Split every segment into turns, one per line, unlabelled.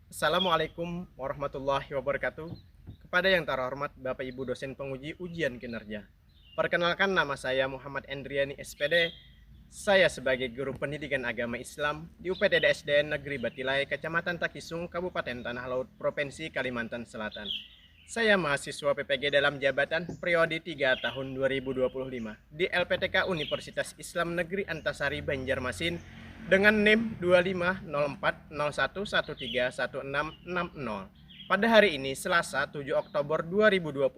Assalamualaikum warahmatullahi wabarakatuh. Kepada yang terhormat Bapak Ibu dosen penguji ujian kinerja. Perkenalkan, nama saya Muhammad Endriani SPD. Saya sebagai guru pendidikan agama Islam di UPTD SDN Negeri Batilai, Kecamatan Takisung, Kabupaten Tanah Laut, Provinsi Kalimantan Selatan. Saya mahasiswa PPG dalam jabatan periode 3 tahun 2025 di LPTK Universitas Islam Negeri Antasari, Banjarmasin dengan NIM 250401131660. Pada hari ini, Selasa 7 Oktober 2025,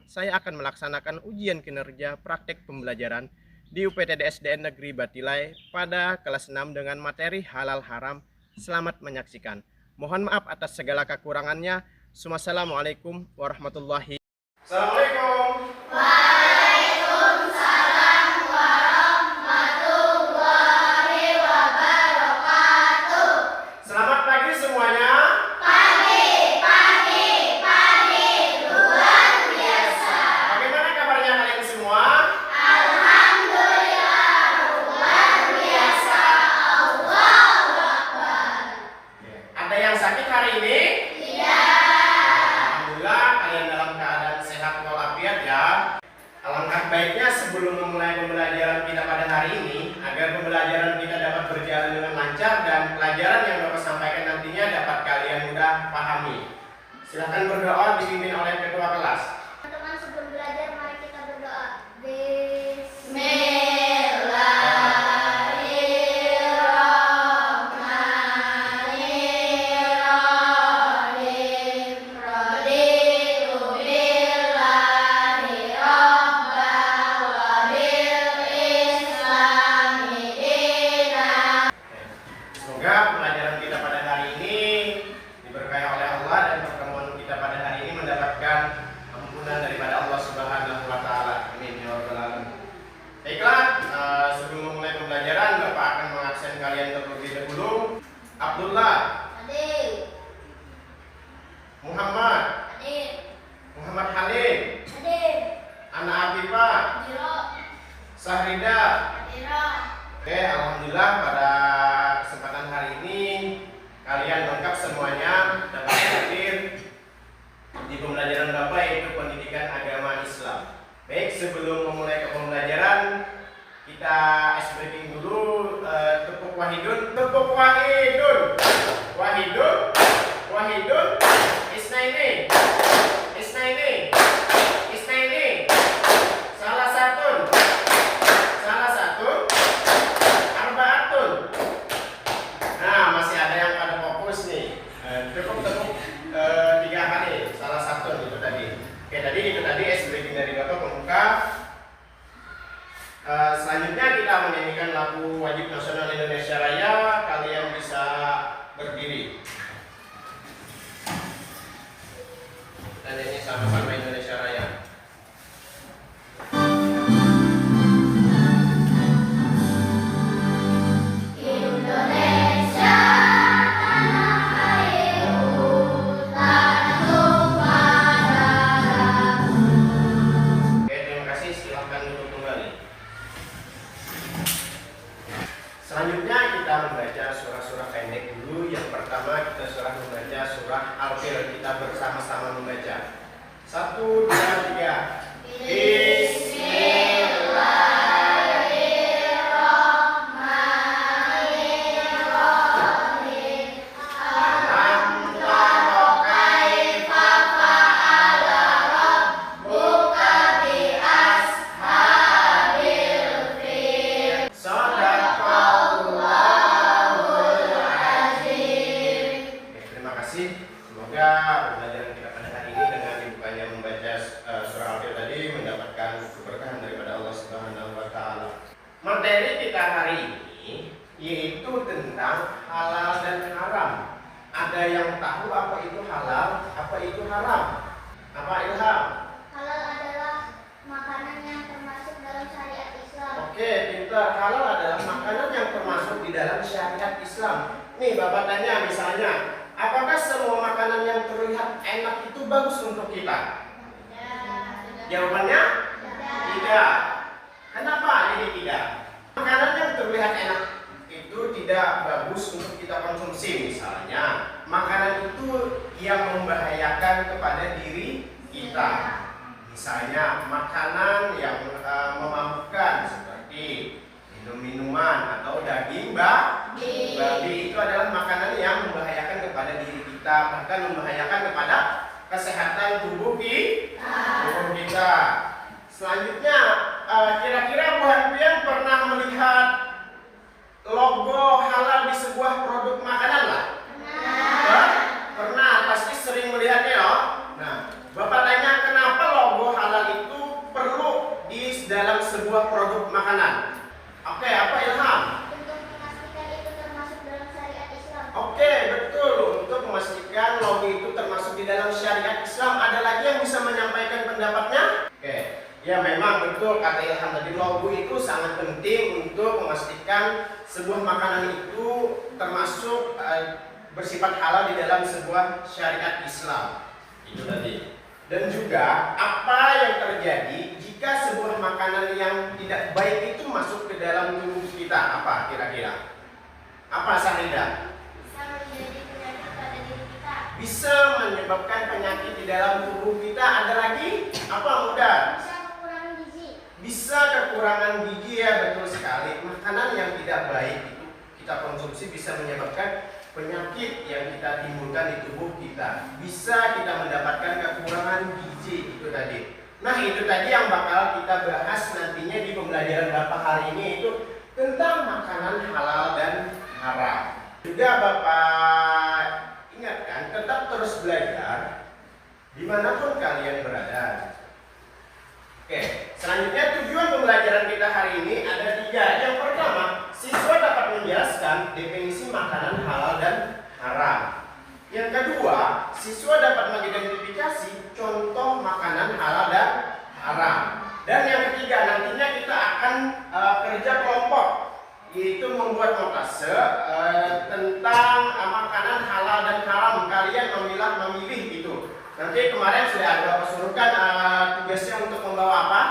saya akan melaksanakan ujian kinerja praktek pembelajaran di UPTD SDN Negeri Batilai pada kelas 6 dengan materi halal haram. Selamat menyaksikan. Mohon maaf atas segala kekurangannya. Wassalamualaikum warahmatullahi wabarakatuh. Assalamualaikum.
Waalaikumsalam warahmatullahi wabarakatuh.
Selamat pagi semuanya.
Pagi, luar biasa.
Bagaimana kabarnya kalian semua?
Alhamdulillah, luar biasa. Allahu Akbar.
Ada yang sakit hari ini?
Tidak.
Alhamdulillah kalian dalam keadaan sehat walafiat ya. Alangkah baiknya sebelum memulai pembelajaran kita pada hari ini, agar pembelajaran kita dapat berjalan dengan lancar dan pelajaran yang Bapak sampaikan nantinya dapat kalian mudah pahami. Silahkan berdoa dipimpin oleh ketua kelas.
Teman-teman, sebelum belajar mari kita berdoa. Bismillahirrahmanirrahim. Raditu billahi rabban wa bil islami dinan.
Semoga pelajaran kita pada hari ini diberkahi oleh Allah dan pertemuan kita pada hari ini mendapatkan ampunan daripada Allah Subhanahu wa taala. Amin ya rabbal alamin. Baiklah, sebelum memulai pembelajaran Bapak akan mengabsen kalian terlebih dahulu. Abdullah,
Hadir.
Muhammad,
Hadir.
Muhammad Halim,
Hadir.
Ana Afifah,
Hadiro.
Sahrida.
Hadiro.
Oke, alhamdulillah pada kesempatan hari ini kalian lengkap semuanya dapat hadir di pembelajaran Bapak yaitu pendidikan agama Islam. Baik, sebelum memulai ke pembelajaran kita ice breaking dulu. Tepuk wahidun, tepuk wahidun, wahidun, wahidun, isnaini, isnaini, isnaini, salah satu, arbaatun. Nah, masih ada yang pada fokus nih. Tepuk-tepuk 3 kali, salah satu itu tadi. Oke, tadi itu tadi ice breaking dari Bapak Pemuka. Selanjutnya kita menyanyikan lagu wajib nasional Indonesia Raya. Kalian bisa berdiri. Dan ini sama-sama Indonesia Raya.
Indonesia tanah airku, tanah tumpah darahku.
Oke, terima kasih. Silahkan duduk kembali. Selanjutnya kita membaca surah-surah pendek dulu. Yang pertama kita membaca surah Al-Fil. Kita bersama-sama membaca. 1, 2, 3.
Bismillahirrahmanirrahim. Alam tara kaifa fa'ala rabbuka bi ashabil fil. Shadaqallahul azim.
Oke, terima kasih. Semoga pembelajaran kita pada hari ini dengan dibukanya membaca surah Al-Fil tadi mendapatkan keberkahan daripada Allah Subhanahu wa taala. Materi kita hari ini yaitu tentang halal dan haram. Ada yang tahu apa itu halal, apa itu haram? Apa Ilham?
Halal adalah makanan yang termasuk dalam syariat Islam.
Oke, pintar. Halal adalah makanan yang termasuk di dalam syariat Islam. Nih, Bapak tanya misalnya, apakah semua makanan yang terlihat enak itu bagus untuk kita? Jawabannya tidak. Kenapa ini tidak? Makanan yang terlihat enak itu tidak bagus untuk kita konsumsi. Misalnya, makanan itu yang membahayakan kepada diri kita. Misalnya makanan yang memabukkan seperti minum-minuman atau daging babi, itu adalah makanan yang membahayakan kepada diri kita, bahkan membahayakan kepada kesehatan tubuh kita. Selanjutnya, kira-kira Bu Hanfian pernah melihat logo halal di sebuah produk makanan lah? Pernah, pasti sering melihatnya ya. Nah, Bapak tanya kenapa logo halal itu perlu di dalam sebuah produk makanan? Oke, apa Ilham?
Untuk memastikan itu termasuk dalam syariat Islam.
Oke, betul. Untuk memastikan logo itu termasuk di dalam syariat Islam. Ada lagi yang bisa menyampaikan pendapatnya? Oke, ya memang betul kata Ilham tadi, logo itu sangat penting untuk memastikan sebuah makanan itu termasuk bersifat halal di dalam sebuah syariat Islam. Itu tadi. Dan juga apa yang terjadi jika sebuah makanan yang tidak baik itu masuk ke dalam tubuh kita? Apa kira-kira? Apa Sahida?
Bisa menjadi penyakit pada diri kita.
Bisa menyebabkan penyakit di dalam tubuh kita. Ada lagi? Apa mudah?
Bisa kekurangan gizi.
Bisa kekurangan gizi, ya betul sekali. Makanan yang tidak baik itu kita konsumsi bisa menyebabkan penyakit yang kita timbulkan di tubuh kita. Bisa kita mendapatkan kekurangan gizi, itu tadi. Nah, itu tadi yang bakal kita bahas nantinya di pembelajaran Bapak hari ini, itu tentang makanan halal dan haram. Juga Bapak ingatkan, tetap terus belajar dimanapun kalian berada. Oke, selanjutnya tujuan pembelajaran kita hari ini ada 3. Yang pertama, siswa dapat menjelaskan definisi makanan halal dan haram. Yang kedua, siswa dapat mengidentifikasi contoh makanan halal dan haram. Dan yang ketiga, nantinya kita akan kerja kelompok, yaitu membuat notase tentang makanan halal dan haram. Kalian memilih itu. Nanti kemarin sudah ada Bapak suruhkan tugasnya untuk membawa apa?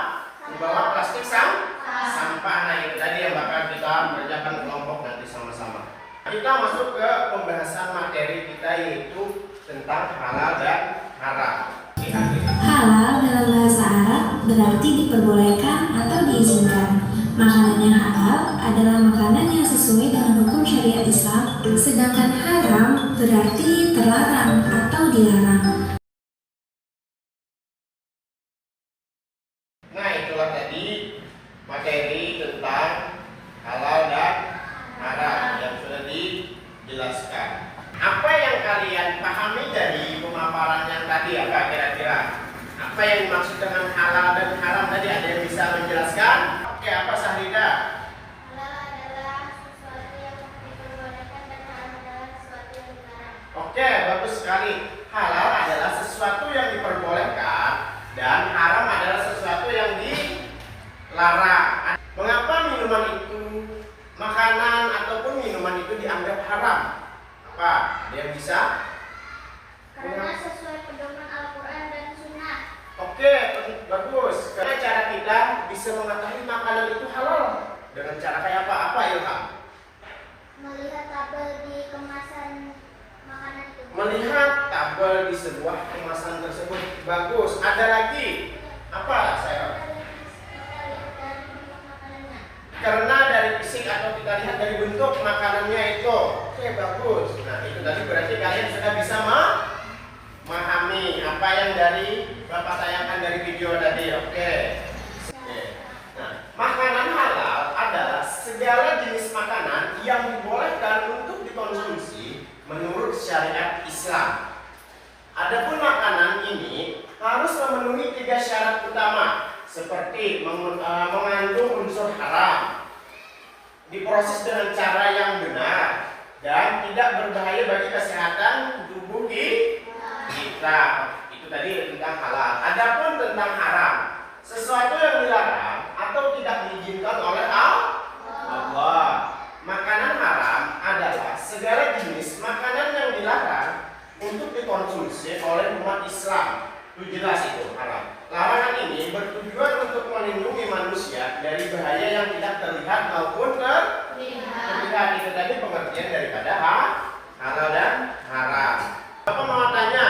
Membawa plastik sampah. Nah, itu tadi yang bakal kita kerjakan kelompok nanti sama-sama. Kita masuk ke pembahasan materi kita, yaitu tentang halal dan haram.
Halal dalam bahasa Arab berarti diperbolehkan atau diizinkan. Makanan yang halal adalah makanan yang sesuai dengan hukum syariat Islam, sedangkan haram berarti terlarang atau dilarang.
Nah, itulah tadi materi tentang halal dan haram yang sudah dijelaskan. Apa yang kalian pahami dari pemaparan yang tadi? Apa kira-kira? Apa yang dimaksud dengan halal dan haram tadi? Ada yang bisa menjelaskan? Oke, apa Sahrida?
Halal adalah sesuatu yang diperbolehkan dan haram adalah sesuatu yang dilarang.
Oke, bagus sekali. Halal adalah sesuatu yang diperbolehkan dan haram adalah sesuatu yang dilarang. Mengapa minuman itu, makanan ataupun minuman itu dianggap haram? Apa? Ada yang bisa?
Karena sesuai pedoman Al-Quran dan Sunnah.
Oke, bagus. Karena cara kita bisa mengetahui makanan itu halal dengan cara kayak apa? Apa Ilham?
Melihat tabel di kemasan makanan itu.
Melihat tabel di sebuah kemasan tersebut. Bagus. Ada lagi? Apa saya? Karena dari fisik atau kita lihat dari bentuk makanannya itu. Oke, bagus. Nah, itu tadi berarti kalian sudah bisa memahami apa yang dari Bapak tayangkan dari video tadi. Oke. Nah, makanan halal adalah segala jenis makanan yang dibolehkan untuk dikonsumsi menurut syariat Islam. Adapun makanan ini harus memenuhi 3 syarat utama, seperti mengandung unsur haram, diproses dengan cara yang benar, dan tidak berbahaya bagi kesehatan tubuh kita. Itu tadi tentang halal. Adapun tentang haram, sesuatu yang dilarang atau tidak diizinkan oleh Allah. Makanan haram adalah segala jenis makanan yang dilarang untuk dikonsumsi oleh umat Islam. Itu jelas itu haram. Larangan ini bertujuan untuk melindungi manusia dari bahaya yang tidak terlihat maupun terlihat. Itu tadi pengertian daripada halal dan haram. Bapak mau tanya,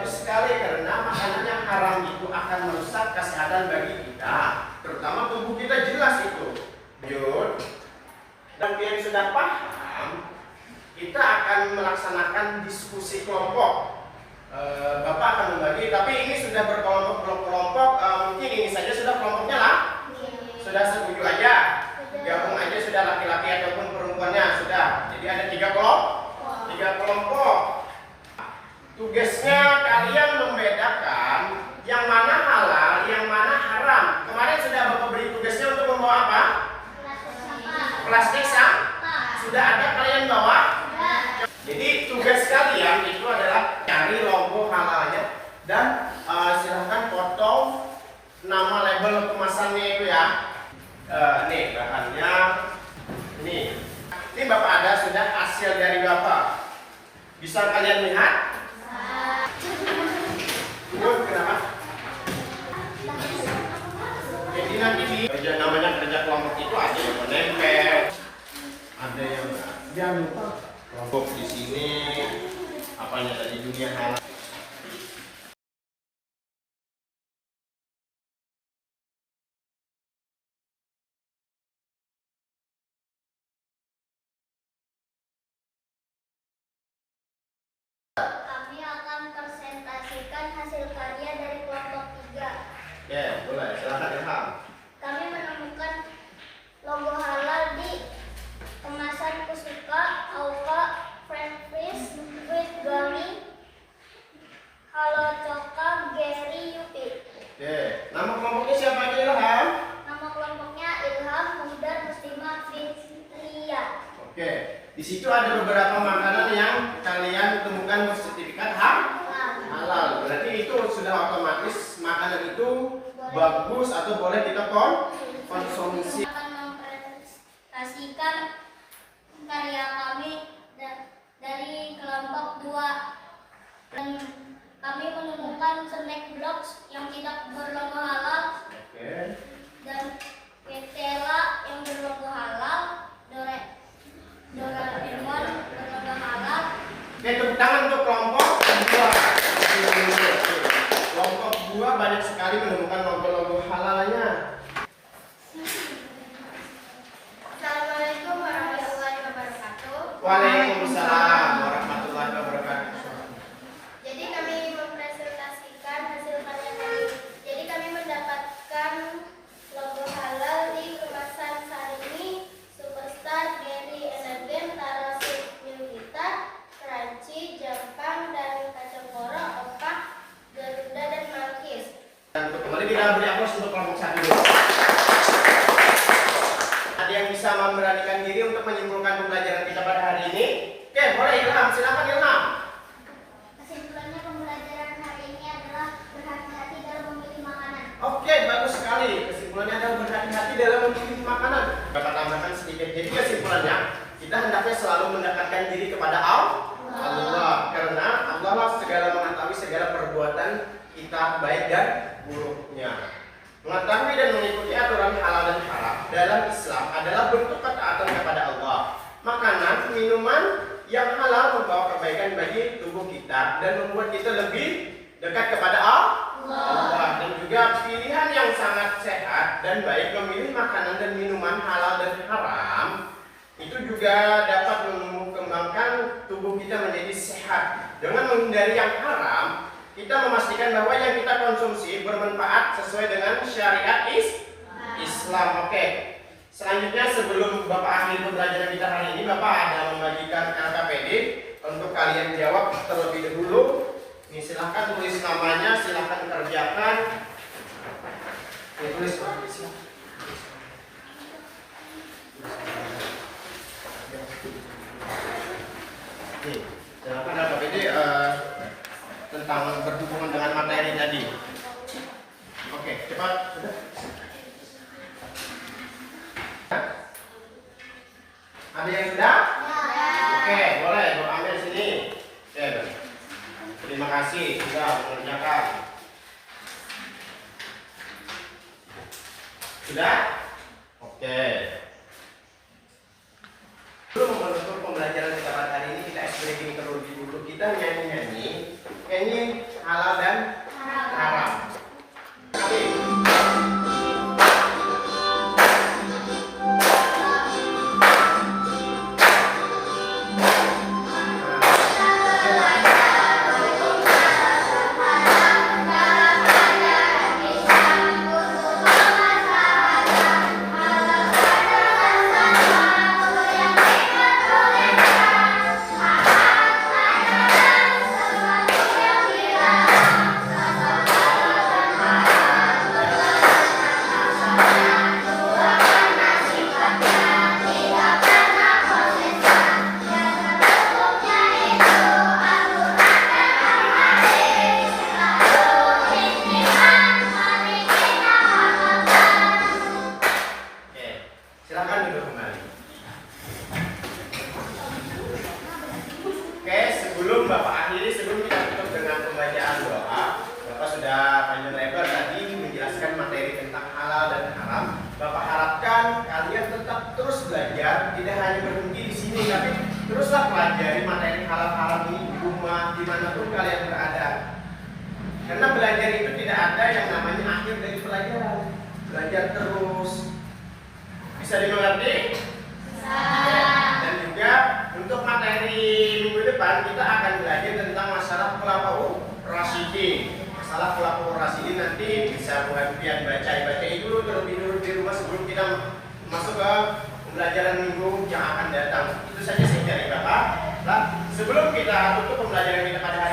bagus sekali karena makanan yang haram itu akan merusak kesehatan bagi kita, terutama tubuh kita, jelas itu. Lanjut. Dan yang sudah paham, kita akan melaksanakan diskusi kelompok. Bapak akan membagi, tapi ini sudah berkelompok-kelompok. Mungkin ini saja sudah kelompoknya lah. Sudah setuju aja, gabung aja sudah, laki-laki ataupun perempuannya sudah. Jadi ada 3 kelompok. Tugasnya kalian membedakan yang mana halal, yang mana haram. Kemarin sudah Bapak beri tugasnya untuk membawa apa? Plastik sudah ada kalian bawa? Jadi tugas kalian itu adalah cari logo halalnya dan silahkan potong nama label kemasannya itu ya. Nih bahannya, ini Bapak ada sudah hasil dari Bapak. Bisa kalian lihat? Kenapa? Jadi nanti di namanya kerja kelompok itu ada yang menempel, ada yang jangan lupa kelompok di sini apanya tadi, dunia halal.
Kami akan presentasikan hasil karya dari kelompok 3.
Ya, boleh. Silakan Ilham.
Kami menemukan logo halal di kemasan Kusuka, Auka, French Fries, with Gummy, Halo Coka, Gary, Yupi.
Oke, nama kelompoknya siapa aja Ilham?
Nama kelompoknya Ilham, Mudar, Muslimah, Fitria.
Oke, di situ ada beberapa makanan yang kalian temukan bersertifikat halal. Berarti itu sudah otomatis makanan itu bagus atau boleh kita konsumsi.
Akan mempresentasikan karya kami dari kelompok 2, dan kami menemukan snack blocks yang tidak berlogo halal,
Oke.
dan Nutella yang berlogo halal, Doraemon berlogo halal.
Oke, tepuk tangan untuk kelompok 2. Kelompok 2 banyak sekali menemukan logo-logo halalnya.
Assalamualaikum warahmatullahi wabarakatuh.
Waalaikumsalam warahmatullahi wabarakatuh.
Jadi kami mempresentasikan hasil karya kami. Jadi kami mendapatkan logo halal di kemasan Sarini, Superstar, Gary, Energen, Tara, Vita, Crunchy, Jepang, dan Kacang Opak, Garuda, dan Malkis.
Dan untuk kembali kita beri aplaus untuk kelompok 1 dulu. Ada yang bisa memberanikan diri untuk menyimpulkan pembelajaran kita pada hari ini? Oke, boleh Ilham, silakan Ilham.
Kesimpulannya pembelajaran hari ini adalah berhati-hati dalam memilih makanan.
Oke, bagus sekali. Kesimpulannya adalah berhati-hati dalam memilih makanan. Bapak tambahkan sedikit. Jadi kesimpulannya, kita hendaknya selalu mendekatkan diri kepada Allah. Karena Allah lah segala mengetahui segala perbuatan kita, baik dan buruknya. Mengetahui dan mengikuti aturan halal dan haram dalam Islam adalah bentuk ketaatan kepada Allah. Makanan, minuman yang halal membawa kebaikan bagi tubuh kita dan membuat kita lebih dekat kepada Allah. Dan juga pilihan yang sangat sehat dan baik memilih makanan dan minuman halal dan haram itu juga dapat mengembangkan tubuh kita menjadi sehat. Dengan menghindari yang haram, kita memastikan bahwa yang kita konsumsi bermanfaat sesuai dengan syariat Islam. Oke. Selanjutnya sebelum Bapak akhir pembelajaran kita hari ini, Bapak ada membagikan LKPD untuk kalian jawab terlebih dahulu. Ini silahkan tulis namanya, silahkan kerjakan. Ini tulis silahkan. Nih, silahkan LKPD tentang berhubungan dengan materi tadi. Oke, cepat. Sudah? Ada yang sudah? Oke, boleh. Bapak ambil sini. Oke. Terima kasih sudah mengerjakan. Sudah? Oke. Sebelum menutup pembelajaran kita pada hari ini, kita breaking terlebih dulu. Kita nyanyi-nyanyi halal dan haram. Oke. Silakan duduk kembali. Oke, sebelum Bapak akhiri, sebelum kita tutup dengan pembacaan doa, Bapak sudah panjang lebar tadi menjelaskan materi tentang halal dan haram. Bapak harapkan kalian tetap terus belajar, tidak hanya berhenti di sini, tapi teruslah pelajari materi halal haram ini di rumah, dimanapun kalian berada. Karena belajar itu tidak ada yang namanya akhir dari pelajaran. Belajar terus. Bisa dimengerti? Bisa. Dan juga untuk materi minggu depan kita akan belajar tentang masalah khulafaur rasyidin. Masalah khulafaur rasyidin nanti bisa buat pian baca dulu terlebih dulu di rumah sebelum kita masuk ke pembelajaran minggu yang akan datang. Itu saja sih dari Bapak. Nah, sebelum kita tutup pembelajaran kita pada hari